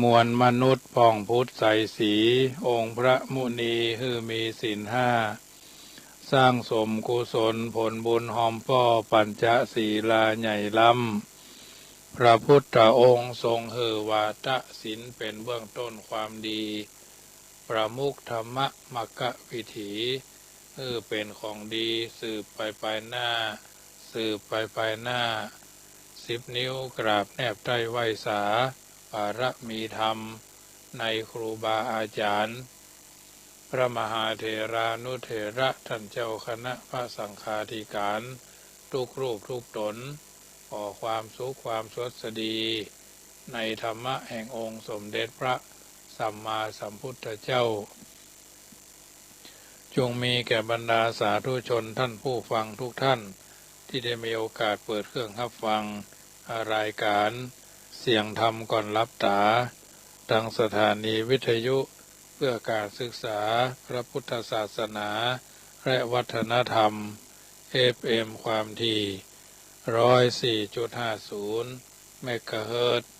มวลมนุษย์ป่องพุทธใสสีองค์พระมุนีมีศีลห้าสร้างสมกุศลผลบุญหอมป้อปัญจศีลาใหญ่ล้ำพระพุทธองค์ทรงวาทศีลเป็นเบื้องต้นความดีประมุขธรรมมกะวิถีเป็นของดีสืบไปหน้าสืบไปหน้า10 นิ้วกราบแนบใต้ไหวสาปารมีธรรมในครูบาอาจารย์พระมหาเถรานุเถระท่านเจ้าคณะพระสังฆาธิการทุกรูปทุกตนขอความสุขความสวัสดีในธรรมะแห่งองค์สมเด็จพระสัมมาสัมพุทธเจ้าจงมีแก่บรรดาสาธุชนท่านผู้ฟังทุกท่านที่ได้มีโอกาสเปิดเครื่องรับฟังรายการเสียงธรรมก่อนรับตาทางสถานีวิทยุเพื่อการศึกษาพระพุทธศาสนาและวัฒนธรรม FM ความถี่ 104.50 เมกะเฮิรตซ์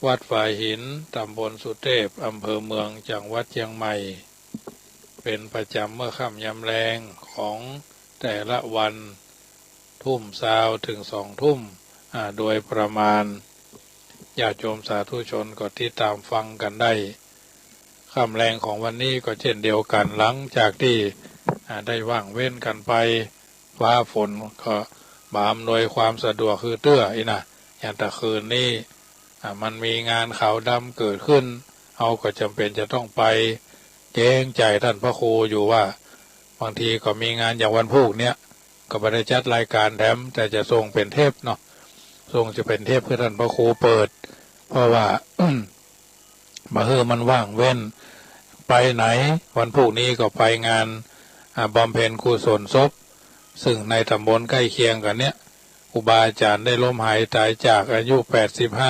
วัดฝ่ายหินตำบลสุเทพอำเภอเมืองจังหวัดเชียงใหม่เป็นประจำเมื่อค่ำยามแรงของแต่ละวันทุ่มเช้าถึง2 ทุ่มโดยประมาณญาติโยมสาธุชนก็ติดตามฟังกันได้ค่ำแรงของวันนี้ก็เช่นเดียวกันหลังจากที่ได้ว่างเว้นกันไปฟ้าฝนก็มาอำนวยความสะดวกคือเตื้ออย่างแต่คืนนี้มันมีงานขาวดำเกิดขึ้นเอาก็จำเป็นจะต้องไปแจ้งใจท่านพระครูอยู่ว่าบางทีก็มีงานอย่างวันพุธเนี้ยก็ไม่ได้จัดรายการแถมแต่จะส่งเป็นเทปเนาะส่งจะเป็นเทปเพื่อท่านพระครูเปิดเพราะว่า มามันว่างเว้นไปไหนวันพุธนี้ก็ไปงานบำเพ็ญกุศลศพซึ่งในตำบลใกล้เคียงกันเนี้ยครูบาอาจารย์ได้ล้มหายตายจากอายุ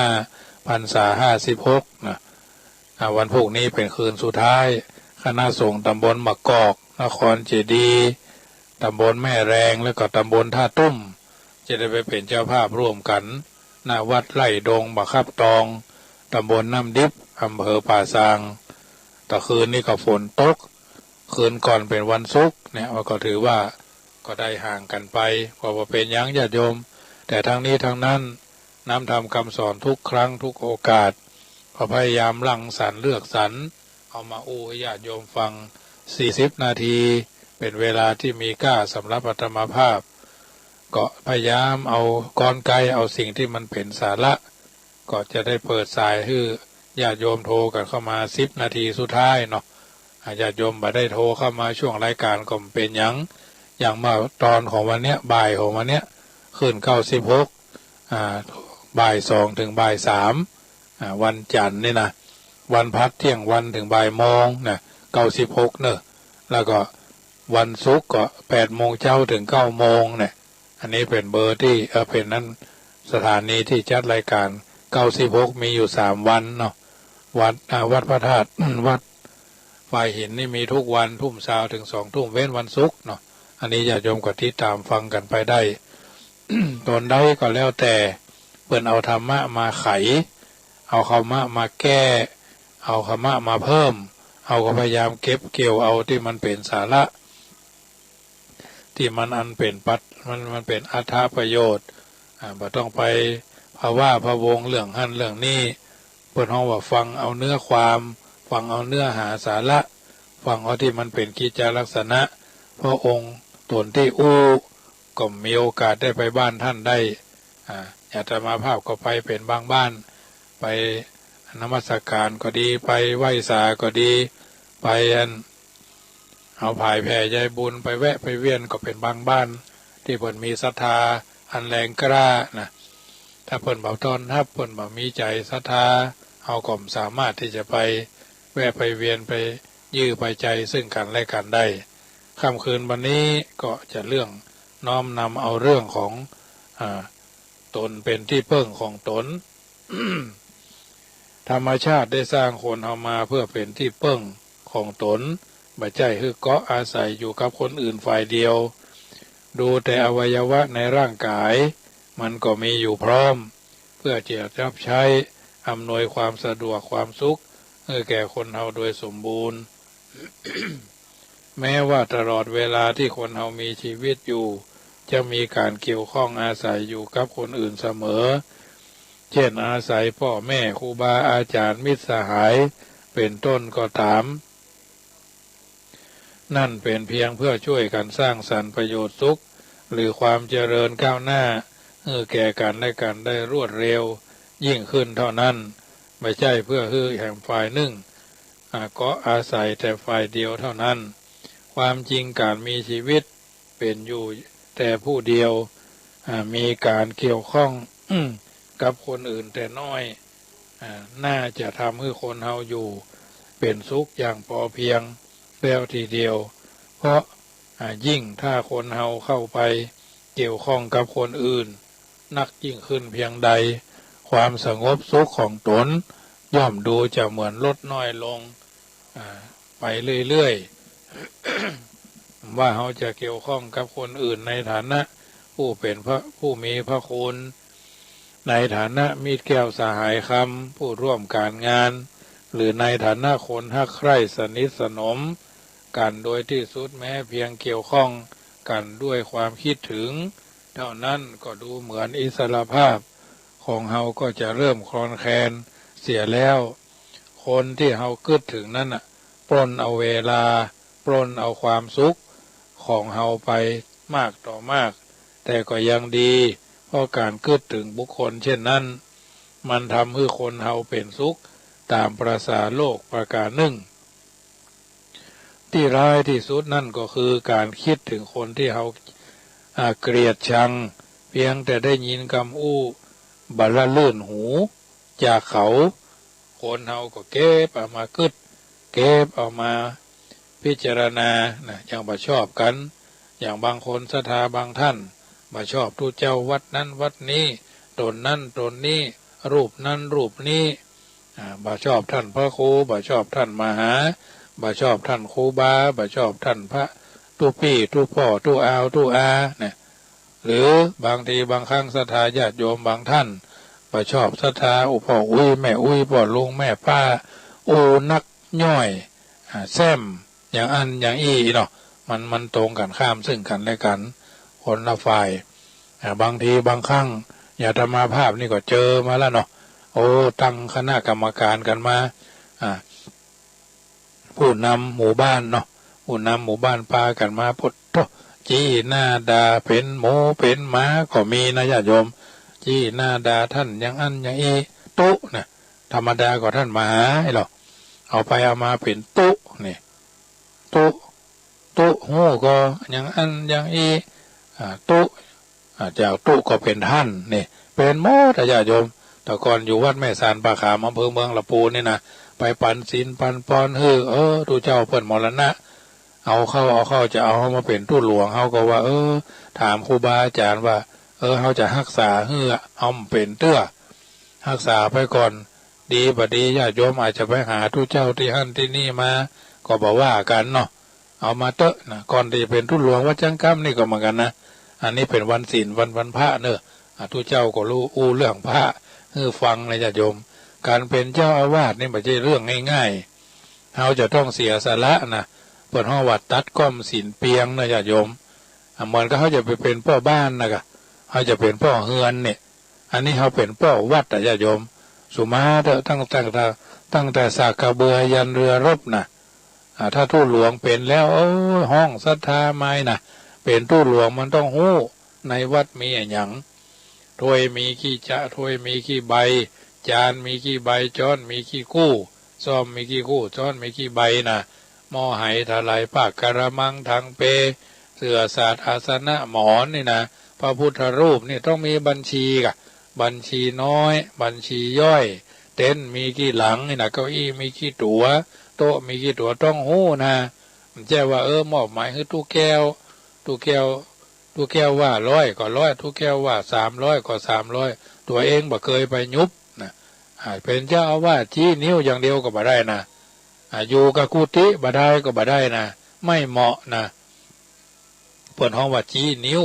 85 พรรษา56นะวันพุธนี้เป็นคืนสุดท้ายคณะสงฆ์ตำบลมะกอกนครเจดีย์ตำบลแม่แรงแล้วก็ตำบลท่าตุ้มจะได้ไปเป็นเจ้าภาพร่วมกันณวัดไร่ดงบะคับตองตำบลน้ำดิบอำเภอป่าซางแต่คืนนี้ก็ฝนตกคืนก่อนเป็นวันศุกร์เนี่ยก็ถือว่าก็ได้ห่างกันไปเพราะว่าเป็นยังญาติโยมแต่ทั้งนี้ทั้งนั้นน้ำทำคำสอนทุกครั้งทุกโอกาสก็พยายามรังสรรค์เลือกสรรเอามาให้ญาติโยมฟัง40 นาทีเป็นเวลาที่มีค่าสำหรับอาตมาภาพก็พยายามเอากลไกเอาสิ่งที่มันเป็นสาระก็จะได้เปิดสายให้ญาติโยมโทรกันเข้ามา10 นาทีสุดท้ายเนาะญาติโยมบ่ได้โทรเข้ามาช่วงรายการก็เป็นอย่างมาตอนของวันเนี้ยบ่ายของวันเนี้ยขึ้น96บ่าย 2ถึงบ่าย 3วันจันทร์นี่นะวันพักเที่ยงวันถึงบ่ายโมงนะ96เนอะแล้วก็วันศุกร์ก็8 โมงเช้าถึง9 โมงเนี่ยอันนี้เป็นเบอร์ที่เป็นนั้นสถานีที่จัดรายการ96มีอยู่3 วันเนาะวัดพระธาตุ วัดฝ่ายหินนี่มีทุกวันทุ่มเช้าถึง2 ทุ่มเว้นวันศุกร์เนาะอันนี้ญาติโยมก็ติดตามฟังกันไปได้ ตนได้ก็แล้วแต่เพิ่นเอาธรรมะมาไขเอาธรรมะมาแก้เอาธรรมะมาเพิ่มเอาก็พยายามเก็บเกี่ยวเอาที่มันเป็นสาระที่มันอันเป็นมันเป็นอัตถประโยชน์บ่ต้องไปพะว่าพะวงเรื่องหั่นเรื่องนี้เพิ่นฮ้องว่าฟังเอาเนื้อความฟังเอาเนื้อหาสาระฟังเอาที่มันเป็นกิจลักษณะพระองค์ตนที่ก็มีโอกาสได้ไปบ้านท่านได้อาตมาภาพก็ไปเป็นบางบ้านไปนมัสการก็ดีไปไหว้สาก็ดีไปเอาผายแผ่ใจบุญไปแวะไปเวียนก็เป็นบางบ้านที่เพิ่นมีศรัทธาอันแรงกล้านะถ้าเพิ่นเบาตอนถ้าเพิ่นบ่มีใจศรัทธาเอาก็สามารถที่จะไปแวะไปเวียนไปยื้อไปใจซึ่งกันและกันได้ค่ำคืนวันนี้ก็จะเรื่องน้อมนำเอาเรื่องของตนเป็นที่พึ่งของตน ธรรมชาติได้สร้างคนเอามาเพื่อเป็นที่พึ่งของตนบ่ใช่คือเกาะอาศัยอยู่กับคนอื่นฝ่ายเดียวดูแต่อวัยวะในร่างกายมันก็มีอยู่พร้อมเพื่อจะรับใช้ อำนวยความสะดวกความสุขให้แก่คนเฮาโดยสมบูรณ์ แม้ว่าตลอดเวลาที่คนเฮามีชีวิตอยู่จะมีการเกี่ยวข้องอาศัยอยู่กับคนอื่นเสมอเช่นอาศัยพ่อแม่ครูบาอาจารย์มิตรสหายเป็นต้นก็ตามนั่นเป็นเพียงเพื่อช่วยกันสร้างสรรค์ประโยชน์สุขหรือความเจริญก้าวหน้าให้แก่กันและกันได้รวดเร็วยิ่งขึ้นเท่านั้นไม่ใช่เพื่อฮือแห่งฝ่ายหนึ่งก็อาศัยแต่ฝ่ายเดียวเท่านั้นความจริงการมีชีวิตเป็นอยู่แต่ผู้เดียวมีการเกี่ยวข้องกับคนอื่นแต่น้อยน่าจะทำให้คนเฮาอยู่เป็นสุขอย่างพอเพียงแล้วทีเดียวเพราะยิ่งถ้าคนเฮาเข้าไปเกี่ยวข้องกับคนอื่นนักยิ่งขึ้นเพียงใดความสงบสุขของตนย่อมดูจะเหมือนลดน้อยลงไปเรื่อยๆ ว่าเขาจะเกี่ยวข้องกับคนอื่นในฐานะผู้มีพระคุณในฐานะมิตรแก้วสหายคำผู้ร่วมการงานหรือในฐานะคนฮักใคร่สนิทสนมกันโดยที่สุดแม้เพียงเกี่ยวข้องกันด้วยความคิดถึงเท่านั้นก็ดูเหมือนอิสรภาพของเฮาก็จะเริ่มคลอนแคลนเสียแล้วคนที่เฮาคิดถึงนั้นปล้นเอาเวลาปล้นเอาความสุขของเฮาไปมากต่อมากแต่ก็ยังดีเพราะการคิดถึงบุคคลเช่นนั้นมันทำให้คนเฮาเป็นสุขตามประสาโลกประการหนึ่งที่ร้ายที่สุดนั่นก็คือการคิดถึงคนที่เฮาเกลียดชังเพียงแต่ได้ยินคำอู้บัลละลื่นหูจากเขาคนเฮาก็เก็บเอามาคิดเก็บเอามาพิจารณาอย่างบ่ชอบกันอย่างบางคนศรัทธาบางท่านบ่ชอบทูตเจ้าวัดนั้นวัดนี้ตนนั้นตนนี้รูปนั้นรูปนี้บ่ชอบท่านพระครูบ่ชอบท่านมหาบ่ชอบท่านครูบาบ่ชอบท่านพระตู้พี่ตู้พ่อตู้อาวตู้อาเนี่ยหรือบางทีบางครั้งศรัทธาญาติโยมบางท่านบ่ชอบศรัทธาพ่ออุ้ยแม่อุ้ยพ่อลุงแม่ป้าโอ้นักย่อยแซมอย่างอันอย่างอีเนาะมันตรงกันข้ามซึ่งกันและกันคนละฝ่ายบางทีบางครั้งอย่าธรรมาภาพนี่ก็เจอมาแล้วเนาะโอ้ตั้งคณะกรรมการกันมาผู้นำหมู่บ้านเนาะผู้นำหมู่บ้านพากันมาพุทธจี้หน้าดาเป็นหมูเป็นหมาก็มีนะญาติโยมจี้หน้าดาท่านอย่างอันอย่างอีตุนะธรรมดาก็ท่านมหาไอ้หรอเอาไปเอามาเป็นตุนี่ตุหูก็อย่างอันอย่างอีตุจากตุก็เป็นท่านนี่เป็นหมดญาติโยมแต่ก่อนอยู่วัดแม่สารปาขามอำเภอเมืองลำพูนนี่นะไปปันศีลปันปอนทูเจ้าเพิ่นมรณะเอาเข้าจะเอามาเป็นทูตหลวงเขาก็ว่าถามครูบาอาจารย์ว่าเขาจะรักษาเอาเป็นเตื้อรักษาไปก่อนดีบดีญาติโยมอาจจะไปหาทูตเจ้าที่หั่นที่นี่มาก็บอกว่ากันเนาะเอามาเตอะนะก่อนที่จะเป็นทูตหลวงวัดจังกั้มนี่ก็เหมือนกันนะอันนี้เป็นวันศีลวันพระเนอะทูตเจ้าก็รู้เรื่องพระฟังเลยญาติโยมการเป็นเจ้าอาวาสนี่ไม่ใช่เรื่องง่ายๆเขาจะต้องเสียสละนะเปิดห้องวัดตัดก้อมศีลเปียงนะญาติโยมเหมือนก็เขาจะไปเป็นพ่อบ้านนะกะเขาจะเป็นพ่อเฮือนเนี่ยอันนี้เขาเป็นพ่อวัดแต่ญาติโยมสุมาเถอะตั้งแต่สากกระเบือยันเรือรบนะถ้าทูตหลวงเป็นแล้วห้องศรัทธาไม้นะเป็นทูตหลวงมันต้องหู้ในวัดมีอย่างถ้วยมีขี้จะถ้วยมีขี้ใบจานมีขี้ใบช้อนมีขี้กู้ซ่อมมีขี้กู้ช้อนมีขี้ใบนะหม้อไหถลายปากกระมังทางเปเสื่อศาสตร์อาสนะหมอนนี่นะพระพุทธรูปนี่ต้องมีบัญชีกะบัญชีน้อยบัญชีย่อยเต็นท์มีกี่หลังนี่นะเก้าอี้มีกี่ตัวโต๊ะมีกี่ตัวต้องหู้นะมันแจ้ว่ามอบหมายให้ตู้แก้วว่า100ก็100ตู้แก้วว่า300ก็300ตัวเองบ่เคยไปยุบนะเป็นเจ้าอาวาสชี้นิ้วอย่างเดียวก็บ่ได้นะอยู่กับกุฏิบ่ได้ก็บ่ได้นะไม่เหมาะนะเปิดห้องว่าชี้นิ้ว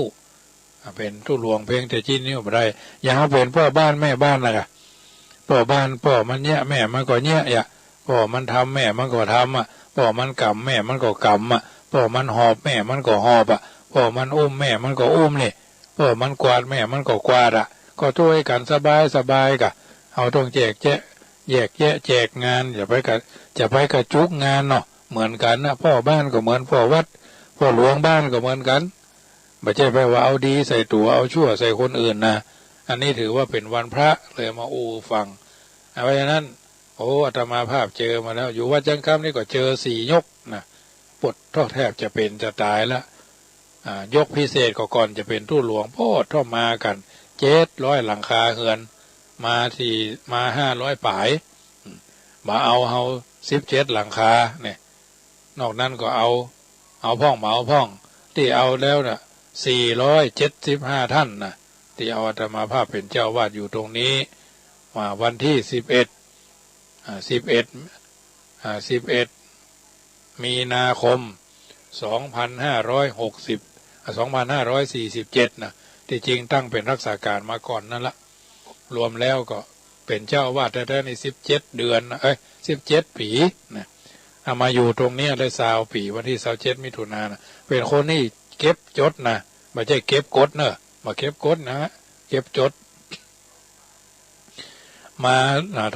เป็นทูตหลวงเพียงแต่ชี้นิ้วบ่ได้อย่างเป็นพ่อบ้านแม่บ้านล่ะ พ่อบ้านพ่อมันเนี้ยแม่มันก็เนี้ยอย่าพ่อมันทำแม่มันก็ทำอ่ะพ่อมันกำแม่มันก็กำอ่ะพ่อมันหอบแม่มันก็หอบอ่ะพ่อมันอุ้มแม่มันก็อุ้มนี่พ่อมันกวาดแม่มันก็กวาดอ่ะก็ช่วยกันสบายสบายกะเอาต้องแยกแยะแจกงานอย่าไปกระจุกงานเนาะเหมือนกันนะพ่อบ้านก็เหมือนพ่อวัดพ่อหลวงบ้านก็เหมือนกันไม่ใช่ไปว่าเอาดีใส่ตัวเอาชั่วใส่คนอื่นนะอันนี้ถือว่าเป็นวันพระเลยมาฟังเพราะฉะนั้นโอ้อาตมาภาพเจอมาแล้วอยู่วัดจังคำนี่ก็เจอ4 ยกนะปวดท้อแทบจะเป็นจะตายละยกพิเศษก็ก่อนจะเป็นทู่หลวงพ่อท่อมากัน700 หลังคาเฮือนมา500 ป่ายมาเอา17 หลังคาเนี่ยนอกนั้นก็เอาพ่องที่เอาแล้วน่ะ475 ท่านนะที่เอาอาตมาภาพเป็นเจ้าวาดอยู่ตรงนี้วันที่11 มีนาคม2547นะที่จริงตั้งเป็นรักษาการมาก่อนนั่นละรวมแล้วก็เป็นเจ้าวาดได้ใน17 เดือน17 ปีนะเอามาอยู่ตรงนี้ได้20 ปีวันที่27 มิถุนายนนะเป็นคนนี่เก็บจดนะไม่ใช่เก็บกดเนอะมาเก็บกดนะเก็บจดมา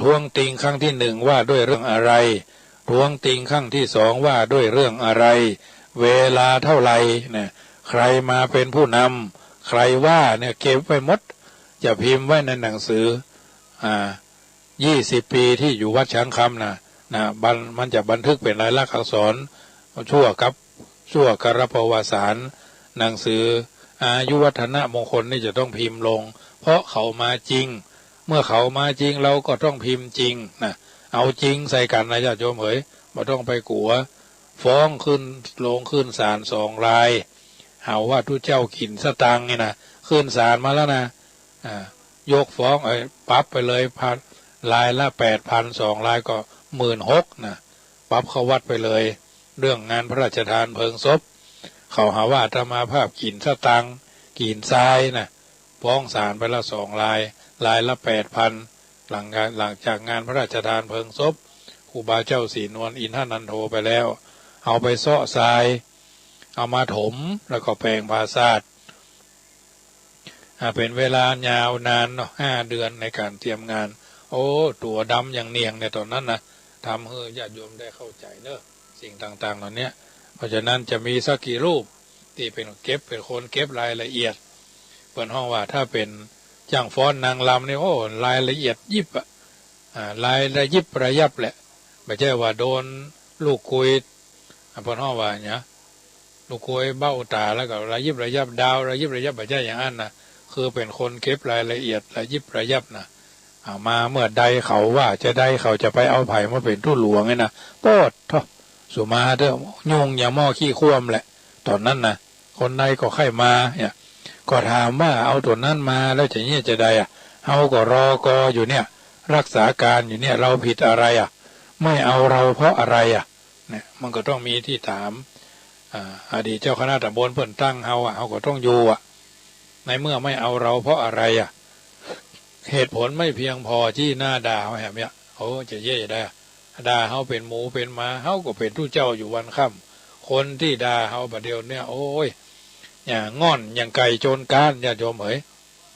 ทวงติงครั้งที่1ว่าด้วยเรื่องอะไรทวงติงครั้งที่2ว่าด้วยเรื่องอะไรเวลาเท่าไหร่เนี่ยใครมาเป็นผู้นำใครว่าเนี่ยเก็บไว้หมดจะพิมพ์ไว้ในหนังสือ20 ปีที่อยู่วัดช้างคำนะมันจะบันทึกเป็นลายลักษณ์อักษรชั่วกระประวัติศาสตร์หนังสืออายุวัฒนะมงคลนี่จะต้องพิมพ์ลงเพราะเขามาจริงเมื่อเขามาจริงเราก็ต้องพิมพ์จริงนะเอาจริงใส่กันนะญาติโยมเอ๋ยไม่ต้องไปกลัวฟ้องขึ้นลงขึ้นศาล2 รายหาว่าทุเจ้ากินสตังค์นี่นะขึ้นศาลมาแล้วนะยกฟ้องปรับไปเลยรายละ 8,000 2 รายก็16,000นะปรับเขาวัดไปเลยเรื่องงานพระราชทานเพลิงศพเขาหาว่าอาตมาภาพกินสตังค์กินทรายนะฟ้องศาลไปละ2 รายละ 8,000หลังจากงานพระราชทานเพลิงศพครูบาเจ้าศรีนวลอินทนันโทไปแล้วเอาไปเซาะทรายเอามาถมแล้วก็แปลงภาษาเป็นเวลายาวนานเนาะ5 เดือนในการเตรียมงานโอ้ตัวดำอย่างเนียงในตอนนั้นนะทำให้ญาติโยมได้เข้าใจเนอะสิ่งต่างๆเหล่านี้เพราะฉะนั้นจะมีสักกี่รูปที่เป็นคนเก็บรายละเอียดเปิดห้องว่าถ้าเป็นจ้างฟ้อนนางรำเนี่ยโอ้รายละเอียดยิบรายละยิบระยับแหละไม่ใช่ว่าโดนลูกคุยเปิดห้องว่าเนี่ยลูกคุยเบ้าตาแล้วก็ระยิบระยับดาวระยิบระยับไม่ใช่อย่างนั้นนะคือเป็นคนเก็บรายละเอียดระยิบระยับนะมาเมื่อใดเขาว่าจะได้เขาจะไปเอาไผ่มาเป็นทู่หลวงไงนะโปดท่อสุมาเด้อยุงอย่าหม้อขี้ควมแหละตอนนั้นนะคนใดก็ไข่มาเนี่ยก็ถามว่าเอาตัวนั้นมาแล้วจะเนี่ยจะได้เอาก็รอกออยู่เนี่ยรักษาการอยู่เนี่ยเราผิดอะไรไม่เอาเราเพราะอะไรเนี่ยมันก็ต้องมีที่ถามอดีตเจ้าคณะตำบลเพิ่นตั้งเขาก็ต้องอยู่ในเมื่อไม่เอาเราเพราะอะไรเหตุผลไม่เพียงพอที่หน้าด่าเขาแบบเนี้ยเขาจะเย่ได้ด่าเขาเป็นหมูเป็นหมาเขาก็เป็นทู่เจ้าอยู่วันค่ำคนที่ด่าเขาประเดี๋ยวเนี่ยโอ้ยอย่างง่อนอย่างไก่โจรการญาติโยมเอ๋ย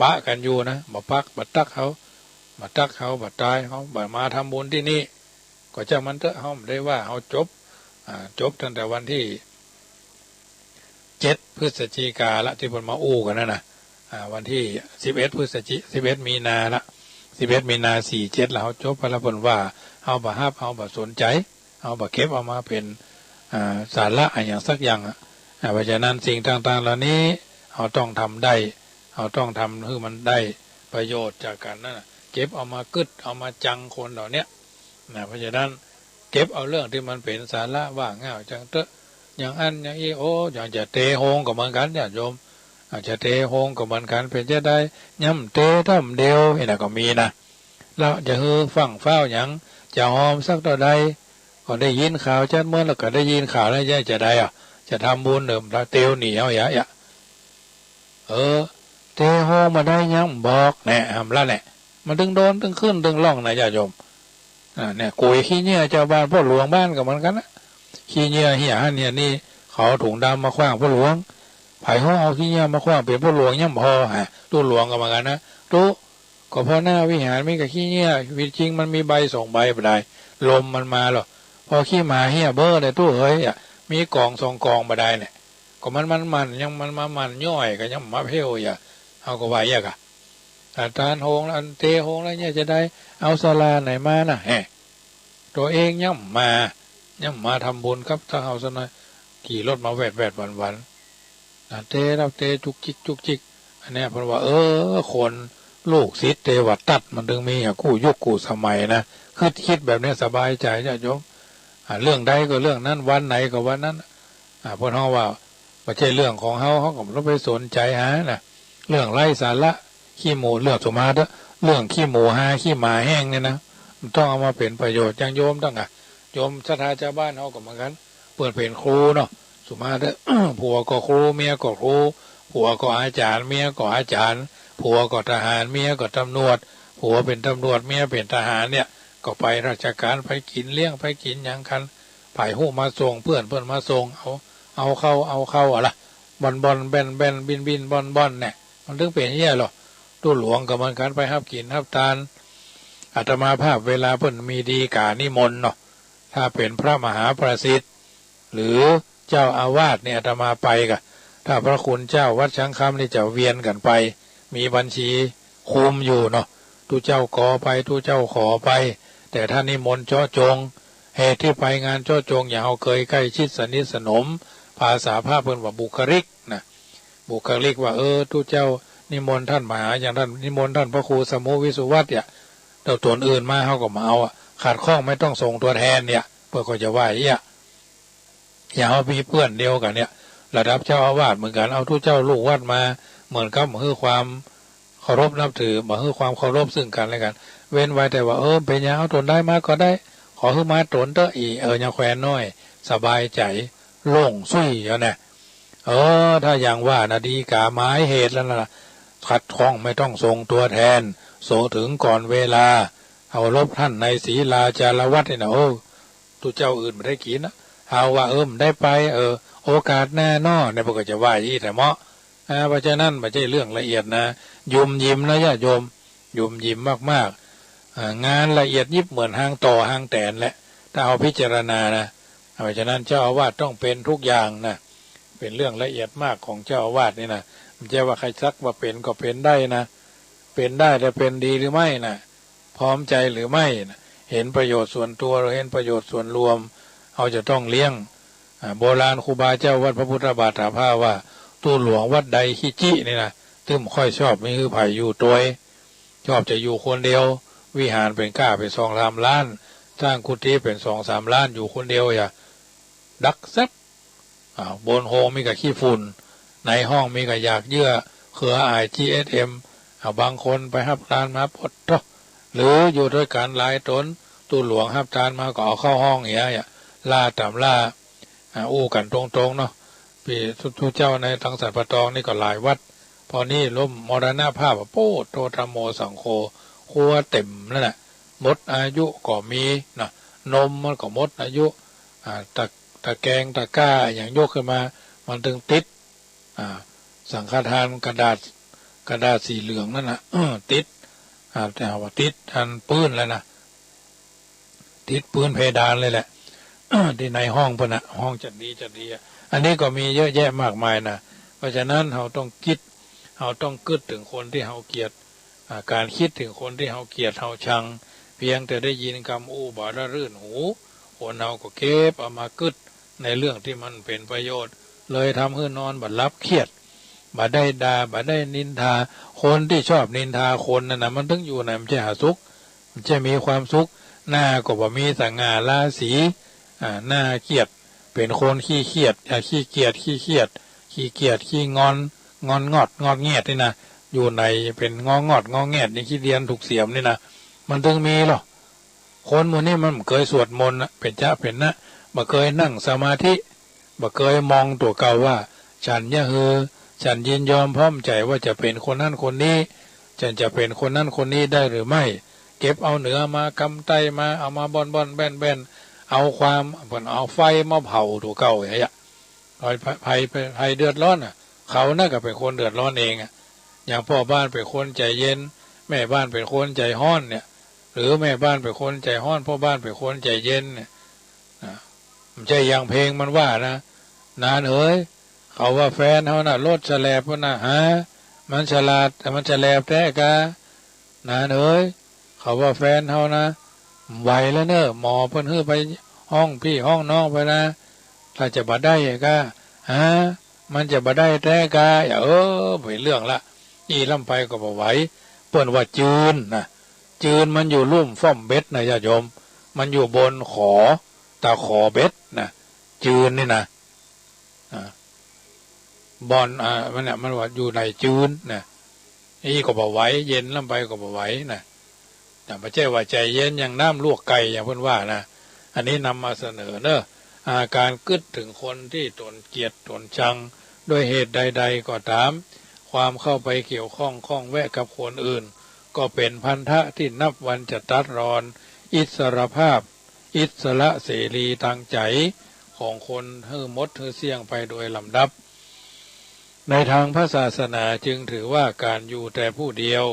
ปะกันอยู่นะมาปักบัดตักเขาบัดตายเขาบัดมาทำบุญที่นี่ก็จะมันเถอะเขาไม่ได้ว่าเขาจบตั้งแต่วันที่7 พฤศจิกาละที่ผมมากันนั่นนะวันที่11 มีนาละ11 มีนา47แล้วจบพระผลว่าเอาบะฮับเอาบะสนใจเอาบะเก็บเอามาเป็นสาระอย่างสักอย่างเพราะฉะนั้นสิ่งต่างๆเหล่านี้เราต้องทำได้เราต้องทำให้มันได้ประโยชน์จากกันนั่นเก็บเอามากึดเอามาจังคนเหล่านี้เพราะฉะนั้นเก็บเอาเรื่องที่มันเป็นสาระว่าง่ายจังเตอะอย่างอันอย่างอีอย่างจะเตะโฮงก็เหมือนกันเนี่ยโยมอาจจะเตะโฮงก็เหมือนกันเป็นจะได้ย่ำเตะท่ำเดียวนี่นะก็มีนะแล้วจะฟังเฝ้าอย่างจะหอมสักต่อใดก็ได้ยินข่าวจัดเมื่อแล้วก็ได้ยินข่าวแล้วจะได้จะทำบุญเดิมแล้วเตียวเหนียวอย่าเตะโฮงมาได้ยังบอกแน่ทำละแน่ มันดึงโดนดึงขึ้นดึงล่องนะญาติโยมเนี่ยกุยขี้เหี้ยเจ้าบ้านพ่อหลวงบ้านกับมันกันนะขี้เหี้ยเหี้ยเนี่ยนี่เขาถุงดำมาคว้างพ่อหลวงไผ่ห้องเอาขี้เหี้ยมาคว้างเป็นพ่อหลวงย่ำพอฮะตู้หลวงกับมันกันนะตู้ก็พอหน้าวิหารมีกับขี้เหี้ยวิจริงมันมีใบ2 ใบไปได้ลมมันมาหรอพอขี้หมาเหี้ยเบ้อเลยตู้เฮ้ยมีกอง2 กองมาได้เนี่ยก็มันยังมันย่อยก็ยังมาเพี้ยวอย่าเอาก็ไว้อะกะอาจารย์โฮงอันเตโฮงแล้วเนี่ยจะได้เอาศาลาไหนมานะแหมตัวเองย่ำมาทำบุญครับถ้าเอาซะหน่อยขี่รถมาแวดวันเตเราเตจุกจิกอันนี้เพราะว่าคนลูกศิษย์เทวตัดมันถึงมีกู้ยุคกู้สมัยนะคิดแบบนี้สบายใจญาติโยมเรื่องใดก็เรื่องนั้นวันไหนก็วันนั้นเพราะเขาว่าไม่ใช่เรื่องของเขาก็ไม่ต้องไปสนใจนะเรื่องไร้สาระขี้หมูเรื่องสมาธิเรื่องขี้หมูขี้หมาแห้งเนี่ยนะมันต้องเอามาเป็นประโยชน์อย่างโยมต้องโยมศรัทธาชาวบ้านเขาก็เหมือนกันเปิดเป็นครูเนาะสมาธิ ผัวก็ครูเมียก็ครูผัวก็อาจารย์เมียก็อาจารย์ผัวก็ทหารเมียก็ตำรวจผัวเป็นตำรวจเมียเป็นทหารเนี่ยก็ไปราชการไปกินเลี้ยงไปกินอย่างกันไผ่หูมาส่งเพื่อนมาส่งเอาเข้าอะไรบอลแบนบินบอลเนี่ยมันถึงเป็นเหี้ยหรอตู้หลวงกับมันกันไปกินทานอาตมาภาพเวลาเพิ่นมีดีกานิมนต์เนาะถ้าเป็นพระมหาประสิทธิ์หรือเจ้าอาวาสเนี่ยอาตมาไปกะถ้าพระคุณเจ้าวัดช้างคำนี่จะเวียนกันไปมีบัญชีคุมอยู่เนาะตู้เจ้าขอไปตู้เจ้าขอไปแต่ท่านนิมนต์เจาะจงเหตุที่ไปงานเจาะจงอย่างเอาเคยใกล้ชิดสนิทสนมภาษาภาพเพิ่นว่าบุคลิกนะบุคลิกว่าตู้เจ้านิมนต์ท่านมหาอย่างท่านนิมนต์ท่านพระครูสมุวิสุวัตเนี่ยเราตัวอื่นมาเขาก็มาเอาขาดข้องไม่ต้องส่งตัวแทนเนี่ยเพื่อก็จะว่าอย่าเอามีเพื่อนเดียวกันเนี่ยระดับเจ้าอาวาสเหมือนกันเอาทุกเจ้าลูกวัดมาเหมือนกับเพื่อความเคารพนับถือมาเพื่อความเคารพซึ่งกันและกันเว้นไว้แต่ว่าเป็นอย่างเอาตนได้มาก็ได้ขอให้มาตนเตออียังแควนน้อยสบายใจโล่งซุยเนี่ยถ้าอย่างว่านะดีกาหมายเหตุแล้วนะขัดข้องไม่ต้องส่งตัวแทนส่งถึงก่อนเวลาเอารบท่านในศรีลาจารวัตรนี่นะตัวเจ้าอื่นไม่ได้กินนะเอาว่าได้ไปโอกาสแน่นอนในพวกจะว่ายี่แต่เหมาะเพราะฉะนั้นไม่ใช่เรื่องละเอียดนะยุ่มยิ้มนะญาติโยมยุ่มยิ้มมากๆงานละเอียดยิบเหมือนหางต่อหางแตนแหละถ้าเอาพิจารณานะเพราะฉะนั้นเจ้าอาวาสต้องเป็นทุกอย่างนะเป็นเรื่องละเอียดมากของเจ้าอาวาสนี่นะไม่ใช่ว่าใครซักว่าเป็นก็เป็นได้นะเป็นได้แต่เป็นดีหรือไม่นะพร้อมใจหรือไม่นะเห็นประโยชน์ส่วนตัวหรือเห็นประโยชน์ส่วนรวมเขาจะต้องเลี้ยงโบราณครูบาเจ้าวัดพระพุทธบาทผ้าว่าตู้หลวงวัดใดฮิจินี่นะตึ้มค่อยชอบมีคือไผ่อยู่ตัวชอบจะอยู่คนเดียววิหารเป็นก้าเป็น2-3 ล้านสร้างกุฏิเป็น2-3 ล้านอยู่คนเดียวอย่าดักแซบบนโฮมีกับขี้ฝุ่นในห้องมีกับอยากเยื่อเขือGSM บางคนไปฮับทานมาปดหรืออยู่ด้วยกันหลายตนตู้หลวงฮับทานมาก็เอาเข้าห้องอย่างเงี้ยล่าตำล่าอู้กันตรงๆเนาะพี่ทุกเจ้าในทั้งสัตว์ปะตองนี่ก็หลายวัดพอนี่ล้มมรณภาพโป้โตธรรมโมสังโฆครัวเต็มนั่นแหละมดอายุก็มีนะนมมันก็มดอายุตะแกงตะกร้าอย่างยกขึ้นมามันถึงติดสังฆทานกระดาษสีเหลืองนั่นนะติดแต่ว่าติดทันปืนแล้วนะติดปืนเพดานเลยแหละ ที่ในห้องพนะห้องจัดดีอันนี้ก็มีเยอะแยะมากมายนะเพราะฉะนั้นเราต้องคิดเราต้องกึศถึงคนที่เราเกลียดการคิดถึงคนที่เราเกลียดเราชังเพียงแต่ได้ยินคำอู้บาระรื่นหูคนเราก็เก็บเอามากึศในเรื่องที่มันเป็นประโยชน์เลยทำให้นอนบัดรับเครียดบัดได้ด่าบัดได้นินทาคนที่ชอบนินทาคนนั่นนะมันต้องอยู่ในมันจะหาสุขมันจะมีความสุขหน้าก็บ่มีสง่าราศีหน้าเกียดเป็นคนขี้เกียจขี้เกียจขี้งอนงอดแงดนี่นะอยู่ในเป็นงอแงดนี่ขี้เดียนถูกเสียมนี่นะมันถึงมีหรอคนหมู่นี้มันเคยสวดมนต์เป็นจ้าเป็นนะบ่เคยนั่งสมาธิบ่เคยมองตัวเก่าว่าฉันยินยอมพร้อมใจว่าจะเป็นคนนั้นคนนี้ จะเป็นคนนั้นคนนี้ได้หรือไม่เก็บเอาเนื้อมากำไตมาเอามาบอนแบนเอาความเอาไฟมาเผาถูกเก่าอย่างเงี้ยภัยเดือดร้อนเขาน่าก็เป็นคนเดือดร้อนเองอย่างพ่อบ้านเป็นคนใจเย็นแม่บ้านเป็นคนใจห้อนเนี่ยหรือแม่บ้านเป็นคนใจห้อนพ่อบ้านเป็นคนใจเย็นเนี่ยมันใช่อย่างเพลงมันว่านะนานเอ้ยเขาว่าแฟนเขาน่ะรถแฉลบเขาน่ะฮะมันฉลาดแต่มันแฉลบแท้กะนานเอ้ยเขาว่าแฟนเขานะไหวแล้วเนอะหมอเพิ่นฮื้อไปห้องพี่ห้องน้องไปนะถ้าจะบัดได้ก็ฮะมันจะบัดได้แท้กะอย่าเป็นเรื่องละนี่ลำไปก็บ่ไหวเปิ้นว่าจืนนะจืนมันอยู่ลุ่มฟ่อมเบ็ดนะญาติโยมมันอยู่บนขอตาขอเบ็ดนะจืนนี่นะบอลมันเนี่ยมันว่าอยู่ในจืนนะนี่ก็บ่ไหวเย็นลำไปก็บ่ไหวนะแต่ไม่ใช่ว่าใจเย็นอย่างน้ำลวกไก่อย่างเพิ่นว่านะอันนี้นำมาเสนอเนอะอาการกึดถึงคนที่ตนเกลียดตนชังด้วยเหตุใดๆก็ตามความเข้าไปเกี่ยวข้องแวะกับคนอื่นก็เป็นพันธะที่นับวันจะตัดรอนอิสรภาพอิสระเสรีทางใจของคนมดเสี่ยงไปโดยลำดับในทางพระศาสนาจึงถือว่าการอยู่แต่ผู้เดียว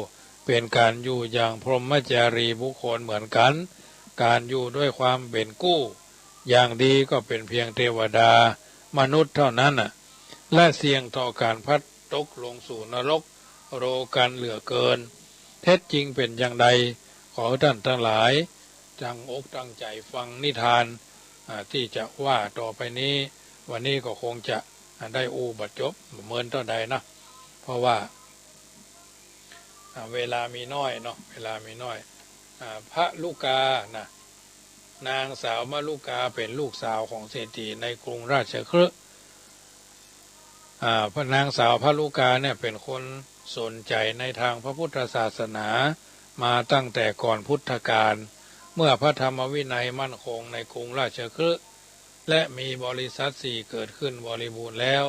เป็นการอยู่อย่างพรหมจารีบุคคลเหมือนกันการอยู่ด้วยความเป็นกู้อย่างดีก็เป็นเพียงเทวดามนุษย์เท่านั้นและเสี่ยงต่อการพัดตกลงสู่นรกโรกันเหลือเกินเท็จจริงเป็นอย่างใดขอท่านทั้งหลายตั้งอกตั้งใจฟังนิทานที่จะว่าต่อไปนี้วันนี้ก็คงจะได้บัดจบเหมือนเท่าใดนะเพราะว่าเวลามีน้อยเนาะเวลามีน้อยพระลูกานะนางสาวมะลูกาเป็นลูกสาวของเศรษฐีในกรุงราชคฤห์พระนางสาวพระลูกาเนี่ยเป็นคนสนใจในทางพระพุทธศาสนามาตั้งแต่ก่อนพุทธกาลเมื่อพระธรรมวินัยมั่นคงในกรุงราชคฤห์และมีบริษัทสี่เกิดขึ้นบริบูรณ์แล้ว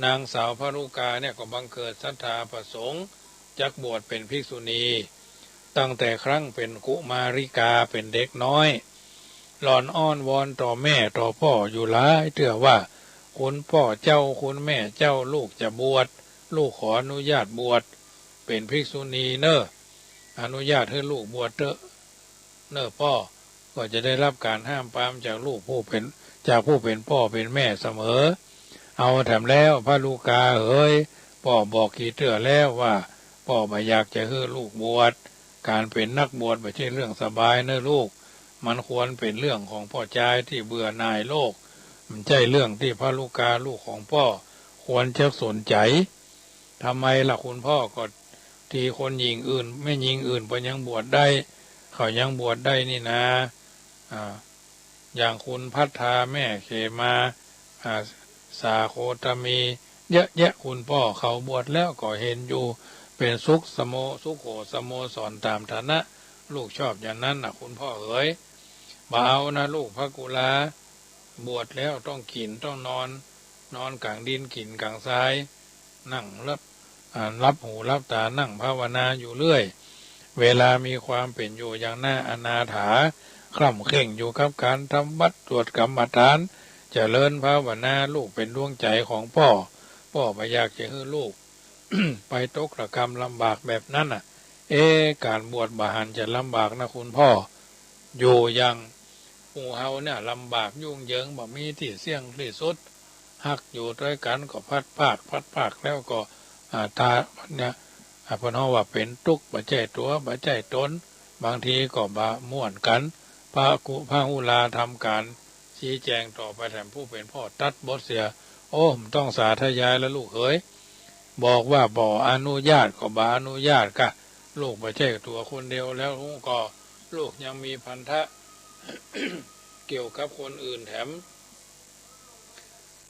นางสาวพระลูกาเนี่ยก็บังเกิดศรัทธาประสงค์จักบวชเป็นภิกษุณีตั้งแต่ครั้งเป็นกุมาริกาเป็นเด็กน้อยหล่อนอ้อนวอนต่อแม่ต่อพ่ออยู่หลายเทื่อว่าคุณพ่อเจ้าคุณแม่เจ้าลูกจะบวชลูกขออนุญาตบวชเป็นภิกษุณีเนอะอนุญาตให้ลูกบวชเถอะเนอะพ่อก็จะได้รับการห้ามปรามจากลูกผู้เป็นพ่อเป็นแม่เสมอเอาแถมแล้วพระลูกาเอ๋ยพ่อบอกกี่เทื่อแล้วว่าพ่อไม่อยากจะให้ลูกบวชการเป็นนักบวชไม่ใช่เรื่องสบายเนอะลูกมันควรเป็นเรื่องของพ่อชายที่เบื่อหน่ายโลกมันใช่เรื่องที่พระลูกาลูกของพ่อควรจะสนใจทำไมล่ะคุณพ่อก็ที่คนหญิงอื่นไม่หญิงอื่นก็ยังบวชได้เขายังบวชได้นี่นะอย่างคุณพัฒนาแม่เขมาสาโคตมีเยอะแยะคุณพ่อเขาบวชแล้วก็เห็นอยู่เป็นสุขโขสโมสรตามฐานะลูกชอบอย่างนั้นนะคุณพ่อเอ๋ยบ่เอานะลูกพระกุลาบวชแล้วต้องกินต้องนอนกลางดินกินกลางทรายนั่งรับหูรับตานั่งภาวนาอยู่เรื่อยเวลามีความเป็นอยู่อย่างน่าอนาถาคร่ำเคร่งอยู่กับการทำวัดตรวจกรรมฐานเจริญภาวนาลูกเป็นดวงใจของพ่อไม่อยากจะให้ลูก ไปตกระกรรมลำบากแบบนั้นการบวชบาหันจะลำบากนะคุณพ่ออยู่ยังหมู่เฮาเนี่ยลำบากยุ่งเหยิงบ่มีที่เสี่ยงที่สุดหักอยู่ด้วยกันก็พัดภาคแล้วก็ตาเนี่ยพนว่าเป็นทุกข์บ่ใจตัวบ่ใจตนบางทีก็บ่ม่วนกันพระหุลาทำการชี้แจงต่อไปแถมผู้เป็นพ่อตัดบทเสียผมต้องสาธยายแล้วลูกเอ๋ยบอกว่าบ่อนุญาตก็บ่อนุญาตกะลูกบ่ใช่ตัวคนเดียวแล้วก็ลูกยังมีพันธะ เกี่ยวกับคนอื่นแถม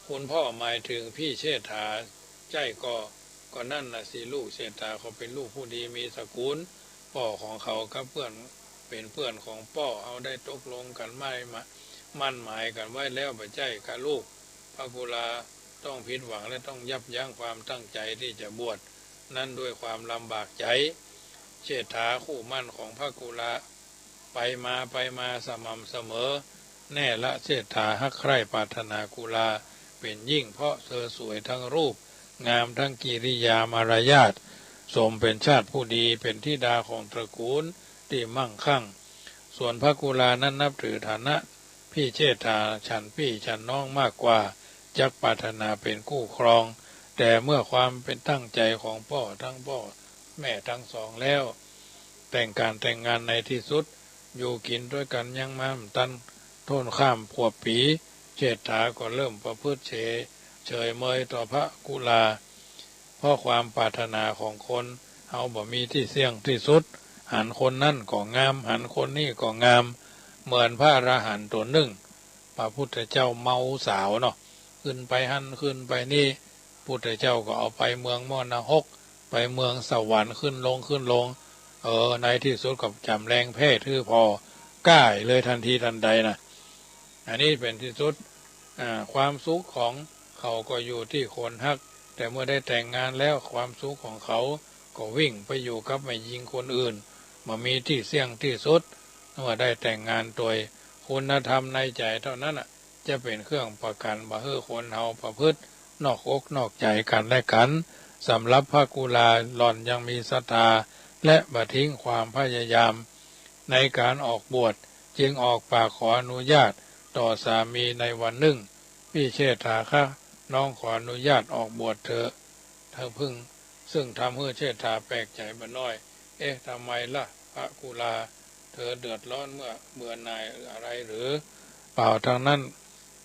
คุณพ่อหมายถึงพี่เชษฐาใจก็นั่นน่ะสิลูกเชษฐาเขาเป็นลูกผู้ดีมีสกุลพ่อของเขากับเพื่อนเป็นเพื่อนของพ่อเอาได้ตกลงกันมั่นหมายกันไว้แล้วบ่ใช่กับลูกพระกุลาต้องผิดหวังและต้องยับยั้งความตั้งใจที่จะบวช นั่นด้วยความลำบากใจเชษฐาคู่มั่นของพระกุลาไปมาสม่ำเสมอแน่ละเชษฐาฮักใคร่ปรารถนากุลาเป็นยิ่งเพราะเธอสวยทั้งรูปงามทั้งกิริยามารยาทสมเป็นชาติผู้ดีเป็นธิดาของตระกูลที่มั่งคั่งส่วนพระกุลานั้นนับถือฐานะพี่เชษฐาฉันพี่ฉันน้องมากกว่าจักปรารถนาเป็นคู่ครองแต่เมื่อความเป็นตั้งใจของพ่อทั้งพ่อแม่ทั้งสองแล้วแต่งงานในที่สุดอยู่กินด้วยกันยังมั่มตันโท่นข้ามขวบปีเชษฐาก็เริ่มประพฤติเฉยเมยต่อพระกุลาเพราะความปรารถนาของคนเอาบ่มีที่เสี่ยงที่สุดหันคนนั่นก็งามหันคนนี่ก็งามเหมือนพระอรหันต์ตัวหนึ่งพระพุทธเจ้าเมาสาวเนาะขึ้นไปหันขึ้นไปนี่พุทธเจ้าก็เอาไปเมืองมอนาหกไปเมืองสวรรค์ขึ้นลงในที่สุดกับจำแรงเพศคือพอก้ายเลยทันทีทันใดนะอันนี้เป็นที่สุดความสุขของเขาก็อยู่ที่คนฮักแต่เมื่อได้แต่งงานแล้วความสุขของเขาก็วิ่งไปอยู่กับไม่ยิงคนอื่นมามีที่เสี่ยงที่สุดเมื่อได้แต่งงานโดยคุณธรรมในใจเท่านั้นจะเป็นเครื่องประกันบ่ให้คนเฮาประพฤตินอกอกนอกใจกันและกันสำหรับพระกุลาหล่อนยังมีศรัทธาและบ่ทิ้งความพยายามในการออกบวชจึงออกปากขออนุญาตต่อสามีในวันหนึ่งพี่เชษฐาคะน้องขออนุญาตออกบวชเถอะพึ่งซึ่งทำให้เชษฐาแปลกใจบ่น้อยทำไมล่ะพระกุลาเธอเดือดร้อนเมื่อเบื่อหน่ายอะไรหรือเปล่าทางนั้น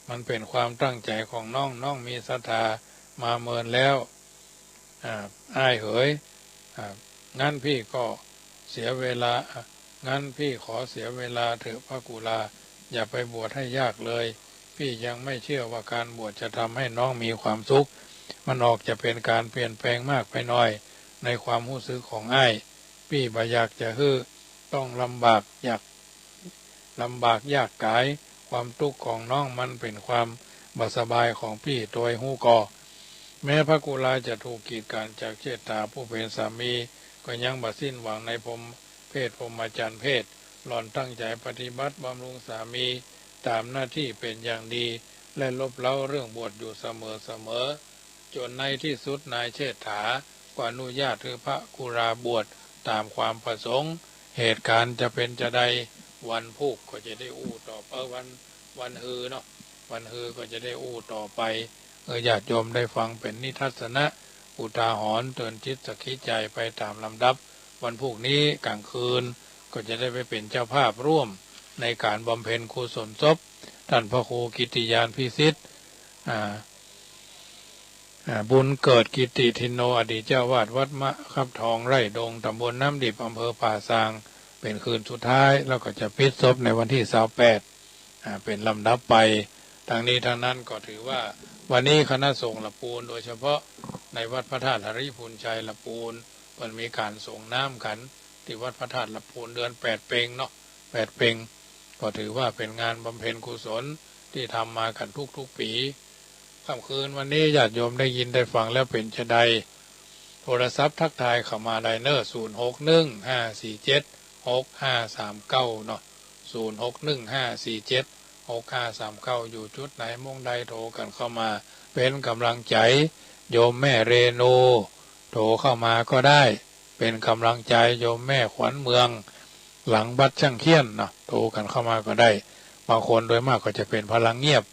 มันเป็นความตั้งใจของน้องมีศรัทธามาเมินแล้วอ้ายเหยงั้นพี่ก็เสียเวลางั้นพี่ขอเสียเวลาเถอะพระกุลาอย่าไปบวชให้ยากเลยพี่ยังไม่เชื่อว่าการบวชจะทำให้น้องมีความสุขมันออกจะเป็นการเปลี่ยนแปลงมากไปหน่อยในความรู้สึกของอ้ายพี่บ่อยากจะต้องลำบากยากกายความทุกข์ของน้องมันเป็นความบ่สบายของพี่โดยหู้ก่อแม้พระกุลาจะถูกกีดกันจากเชษฐาผู้เป็นสามีก็ยังบ่สิ้นหวังในพรหมจรรย์เพศหล่อนตั้งใจปฏิบัติบำรุงสามีตามหน้าที่เป็นอย่างดีและลบเล้าเรื่องบวชอยู่เสมอจนในที่สุดนายเชษฐาก็อนุญาตให้พระกุลาบวชตามความประสงค์เหตุการณ์จะเป็นจะใดวันพุกก็จะได้อู้ต่อวันฮือเนาะวันฮือก็จะได้อู้ต่อไปญาติโยมได้ฟังเป็นนิทัศนะอุทาหรณ์เตือนจิตสกิจใจไปตามลำดับวันพุกนี้กลางคืนก็จะได้ไปเป็นเจ้าภาพร่วมในการบำเพ็ญกุศลศพท่านพระครูกิติยานพิสิทธิ์บุญเกิดกิติทินโนอดีตเจ้าวาดวัดมะคับทองไร่ดงตำบลน้ำดิบอำเภอป่าซางเป็นคืนสุดท้ายแล้วก็จะพิธีศพในวันที่28เป็นลำดับไปทางนี้ทางนั้นก็ถือว่าวันนี้คณะสงฆ์ละปูนโดยเฉพาะในวัดพระธาตุหริพูนชัยละปูนมันมีการส่งน้ำกันที่วัดพระธาตุละปูนเดือน8 เพ็งเนาะ8 เพ็งก็ถือว่าเป็นงานบำเพ็ญกุศลที่ทำมากันทุกปีค่ำคืนวันนี้ญาติโยมได้ยินได้ฟังแล้วเป็นจะใดโทรศัพท์ทักทายเข้ามาได้เนอ0615476539เนาะ0615476539อยู่จุดไหนมงใดโทรกันเข้ามาเป็นกำลังใจโยมแม่เรโนโทรเข้ามาก็ได้เป็นกำลังใจโยมแม่ขวัญเมืองหลังบัดช่างเคียนเนาะโทรกันเข้ามาก็ได้บางคนโดยมากก็จะเป็นพลังเงียบ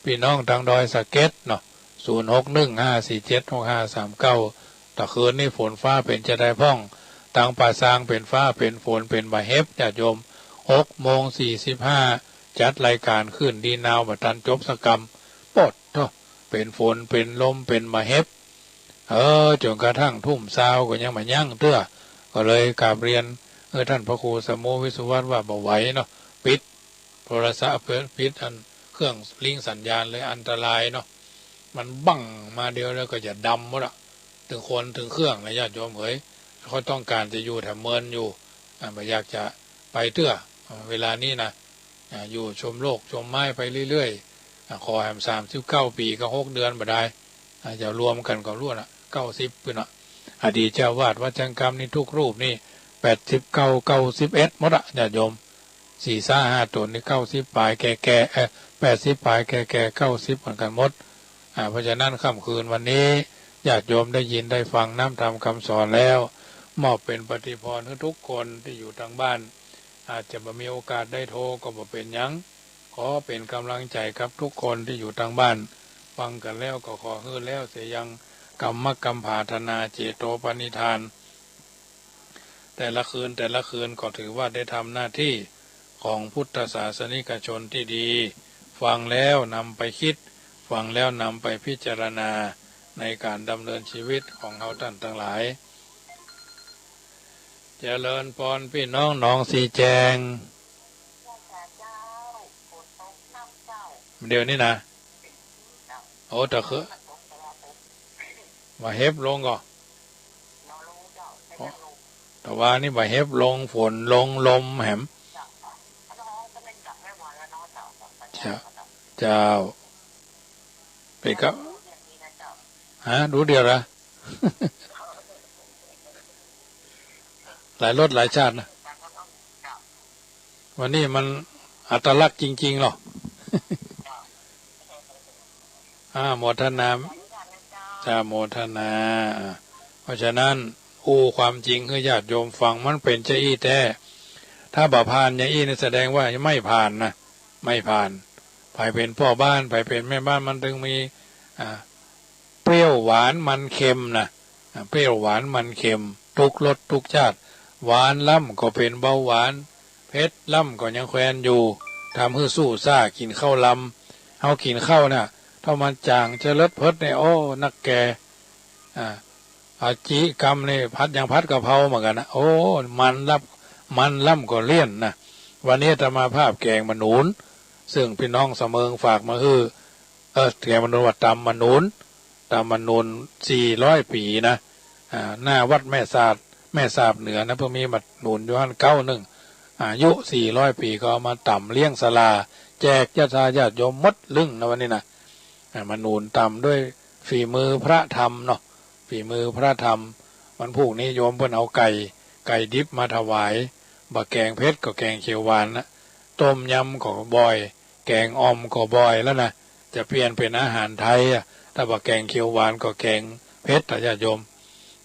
พี่น้องทางดอยสะเก็ดเนาะ0615476539ตะคืนนี้ฝนฟ้าเป็นจะได้พ่องทางป่าซางเป็นฟ้าเป็นฝนเป็นบะเฮ็บญาติโยม6:45จัดรายการขึ้นดีนาวบัดตันจบสกรรมปดเนาะเป็นฝนเป็นลมเป็นบะเฮ็บจนกระทั่งทุ่มซาวก็ยังมายั่งเตื้อก็เลยกราบเรียนท่านพระครูสมโมวิสุวัตว่าบ่ไหวเนาะปิดโทรศัพท์ปิดอันเครื่องลิงสัญญาณเลยอันตรายเนาะมันบั่งมาเดียวแล้วก็จะดำหมดละถึงคนถึงเครื่องนะญาติโยมเอ๋ยเขาต้องการจะอยู่แถมเมินอยู่ไม่อยากจะไปเตื้อเวลานี้นะอยู่ชมโลกชมไม้ไปเรื่อยๆขอแหม39 ปีก็6 เดือนบ่ได้จะรวมกันก็ร่วม90 ปีเนาะ อดีตเจ้าวาดวัดจังกรรมนี่ทุกรูปนี่89 91หมดอะญาติโยม4-5ตัวนี่90ปลายแก่80ปลายแก่90เหมือนกันหมดเพราะฉะนั้นค่ำคืนวันนี้ญาติโยมได้ยินได้ฟังน้ำธรรมคำสอนแล้วมอบเป็นปฏิพรให้ทุกคนที่อยู่ทางบ้านอาจจะไม่มีโอกาสได้โทรก็บ่เป็นหยังขอเป็นกำลังใจครับทุกคนที่อยู่ทางบ้านฟังกันแล้วก็ขอให้แล้วเสียยังกรรมภาธนาเจโตปณิธานแต่ละคืนก็ถือว่าได้ทำหน้าที่ของพุทธศาสนิกชนที่ดีฟังแล้วนำไปคิดฟังแล้วนำไปพิจารณาในการดำเนินชีวิตของเราท่านทั้งหลายเจริญพรพี่น้องน้องสีแจงเดี๋ยวนี้นะโอ้แต่คือมาเฮฟลงก่อนแต่ว่านี่มาเฮฟลงฝนลงลมแหมเจ้าไปกับดูเดียวละ หลายรสหลายชาตินะวันนี้มันอัตลักษณ์จริงๆหรอ โมทนาโมทนาเพราะฉะนั้นความจริงคือญาติโยมฟังมันเป็นเจ้าอี้แท้ถ้าบ่ผ่านอย่างอี้นี่แสดงว่าไม่ผ่านนะไม่ผ่านไปเป็นพ่อบ้านไปเป็นแม่บ้านมันถึงมีเปรี้ยวหวานมันเค็มนะเปรี้ยวหวานมันเค็มทุกรสทุกชาติหวานล่ำก็เป็นเบาหวานเผ็ดล่ำก็ยังแควนอยู่ทำให้สู้ซ่ากินข้าวลำเอากินข้าวน่ะถ้ามันจางจะเลิศเพิดเนี่ยโอ้นักแกอาจีกรรมเนี่ยพัดยังพัดกะเพราเหมือนกันนะโอ้มันล่ำก็เลี่ยนนะวันนี้จะมาภาพแกงมะนูนซึ่งพี่น้องเสมิงฝากมาแกงมะนูนว่าตำมะนูน400 ปีนะหน้าวัดแม่สาบเหนือนะเพิ่งมีมะนูนอยู่หัน91อายุ400 ปีก็เอามาตำเลี้ยงศาลาแจกญาติโยมมดลึงนะวันนี้นะมะนูนตำด้วยฝีมือพระธรรมเนาะฝีมือพระธรรมวันพรุ่งนี้โยมเพิ่นเอาไก่ดิบมาถวายบะแกงเพชรก็แกงเขียวหวานนะต้มยำก็บ่อยแกงอ่อมก็บ่อยแล้วนะจะเปลี่ยนเป็นอาหารไทยถ้าบะแกงเขียวหวานก็แกงเพชรญาติโยม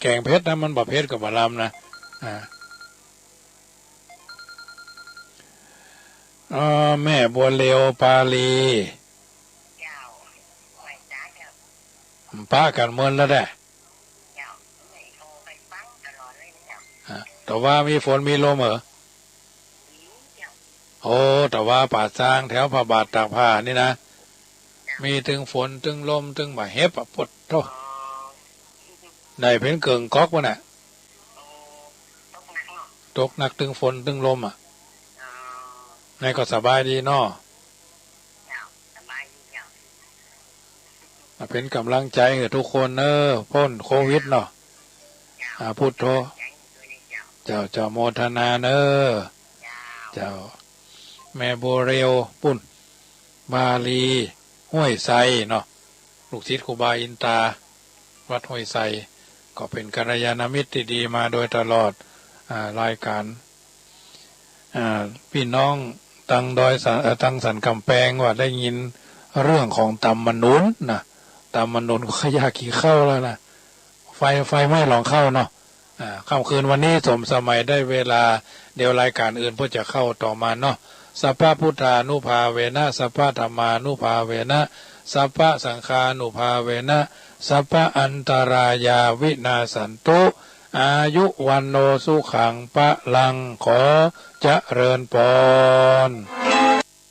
แกงเพชรนะมันบะเพชรกับบะลำนะแม่บัวเลียวปาลีป้ากันเมินแล้วได้แต่ว่ามีฝนมีลมเหรอโอ้แต่ว่าป่าสร้างแถวพระบาทตากผ้านี่นะมีถึงฝนถึงลมถึงบ่าเฮ็บปดโตได้เพ่นเกิงก๊อกวะน่ะตกหนักถึงฝนถึงลมนายก็สบายดีเนาะเป็นกำลังใจให้ทุกคนพ้นโควิดเนาะพุทโธเจ้าโมทนาเจ้าแม่บัวเรียวปุ่นบาลีห้วยไซเนาะลูกศิษย์ครูบาอินตาวัดห้วยไซก็เป็นกัลยาณมิตรที่ดีมาโดยตลอดรายการพี่น้องตังสันกำแพงว่าได้ยินเรื่องของตำมะนุนนะตำมะนุนก็ขยากี่เข้าแล้วนะไฟไม่ลองเข้าเนาะค่ำคืนวันนี้สมสมัยได้เวลาเดี๋ยวรายการอื่นเพื่อจะเข้าต่อมาเนาะสัพพะพุทธานุภาเวนะสัพพะธรรมานุภาเวนะสัพพะสังฆานุภาเวนะสัพพะอันตรายาวินาสันตุอายุวันโนสุขังปะลังขอเจริญพร